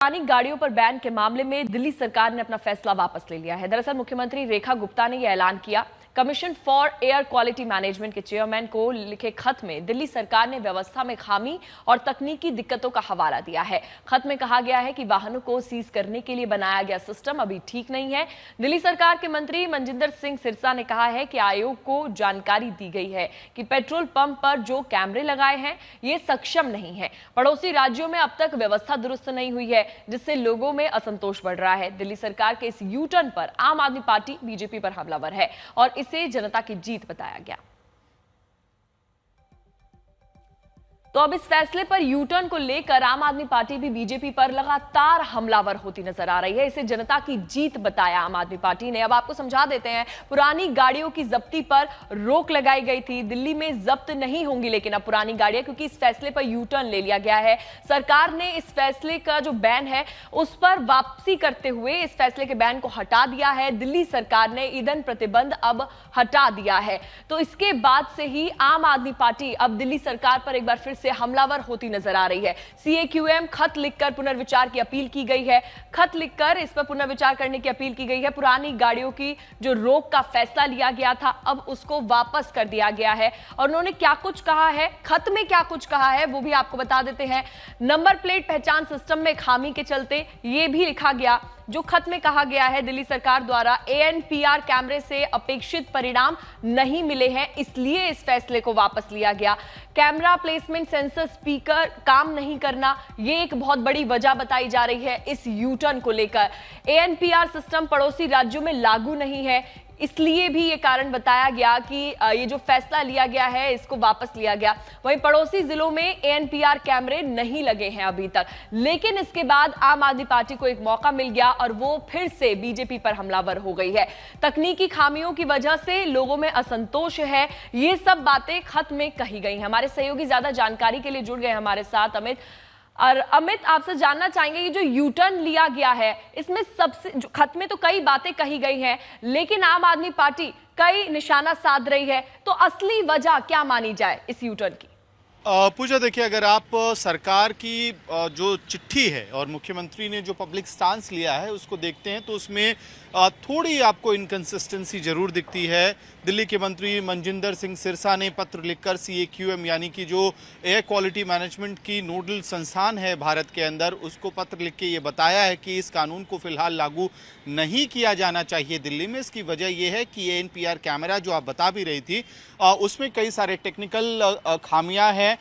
पुरानी गाड़ियों पर बैन के मामले में दिल्ली सरकार ने अपना फैसला वापस ले लिया है। दरअसल मुख्यमंत्री रेखा गुप्ता ने यह ऐलान किया। Commission for air quality management के चेयरमैन को लिखे खत में दिल्ली सरकार ने व्यवस्था में खामी और तकनीकी दिक्कतों का हवाला दिया है। खत में कहा गया है कि वाहनों को सीज करने के लिए बनाया गया सिस्टम अभी ठीक नहीं है। दिल्ली सरकार के मंत्री मनजिंदर सिंह सिरसा ने कहा है कि आयोग को जानकारी दी गई है कि पेट्रोल पंप पर जो कैमरे लगाए हैं ये सक्षम नहीं है। पड़ोसी राज्यों में अब तक व्यवस्था दुरुस्त नहीं हुई है, जिससे लोगों में असंतोष बढ़ रहा है। दिल्ली सरकार के इस यू टर्न पर आम आदमी पार्टी बीजेपी पर हमलावर है और इसे जनता की जीत बताया गया। तो अब इस फैसले पर यू टर्न को लेकर आम आदमी पार्टी भी बीजेपी पर लगातार हमलावर होती नजर आ रही है। इसे जनता की जीत बताया आम आदमी पार्टी ने। अब आपको समझा देते हैं, पुरानी गाड़ियों की जब्ती पर रोक लगाई गई थी। दिल्ली में जब्त नहीं होंगी लेकिन अब पुरानी गाड़ियां, क्योंकि इस फैसले पर यू टर्न ले लिया गया है। सरकार ने इस फैसले का जो बैन है उस पर वापसी करते हुए इस फैसले के बैन को हटा दिया है। दिल्ली सरकार ने ईंधन प्रतिबंध अब हटा दिया है। तो इसके बाद से ही आम आदमी पार्टी अब दिल्ली सरकार पर एक बार फिर से हमलावर होती नजर आ रही है। सीएक्यूएम खत लिखकर पुनर्विचार की अपील की गई है। खत लिखकर इस पर पुनर्विचार करने की अपील की गई है। पुरानी गाड़ियों की जो रोक का फैसला लिया गया था अब उसको वापस कर दिया गया है। और उन्होंने क्या कुछ कहा है, खत में क्या कुछ कहा है वो भी आपको बता देते हैं। नंबर प्लेट पहचान सिस्टम में खामी के चलते यह भी लिखा गया। जो खत में कहा गया है, दिल्ली सरकार द्वारा एएनपीआर कैमरे से अपेक्षित परिणाम नहीं मिले हैं, इसलिए इस फैसले को वापस लिया गया। कैमरा प्लेसमेंट सेंसर स्पीकर काम नहीं करना, यह एक बहुत बड़ी वजह बताई जा रही है इस यू टर्न को लेकर। एएनपीआर सिस्टम पड़ोसी राज्यों में लागू नहीं है, इसलिए भी ये कारण बताया गया कि ये जो फैसला लिया गया है इसको वापस लिया गया। वहीं पड़ोसी जिलों में एएनपीआर कैमरे नहीं लगे हैं अभी तक, लेकिन इसके बाद आम आदमी पार्टी को एक मौका मिल गया और वो फिर से बीजेपी पर हमलावर हो गई है। तकनीकी खामियों की वजह से लोगों में असंतोष है, ये सब बातें खत में कही गई हैं। हमारे सहयोगी ज्यादा जानकारी के लिए जुड़ गए हमारे साथ अमित। और अमित, आपसे जानना चाहेंगे कि जो यू टर्न लिया गया है इसमें सबसे जो खत में तो कई बातें कही गई हैं, लेकिन आम आदमी पार्टी कई निशाना साध रही है, तो असली वजह क्या मानी जाए इस यू टर्न की? पूजा, देखिए, अगर आप सरकार की जो चिट्ठी है और मुख्यमंत्री ने जो पब्लिक स्टांस लिया है उसको देखते हैं तो उसमें थोड़ी आपको इनकंसिस्टेंसी जरूर दिखती है। दिल्ली के मंत्री मनजिंदर सिंह सिरसा ने पत्र लिखकर सीएक्यूएम यानी कि जो एयर क्वालिटी मैनेजमेंट की नोडल संस्थान है भारत के अंदर, उसको पत्र लिख के ये बताया है कि इस कानून को फिलहाल लागू नहीं किया जाना चाहिए दिल्ली में। इसकी वजह यह है कि एएनपीआर कैमरा जो आप बता भी रही थी उसमें कई सारे टेक्निकल खामियां हैं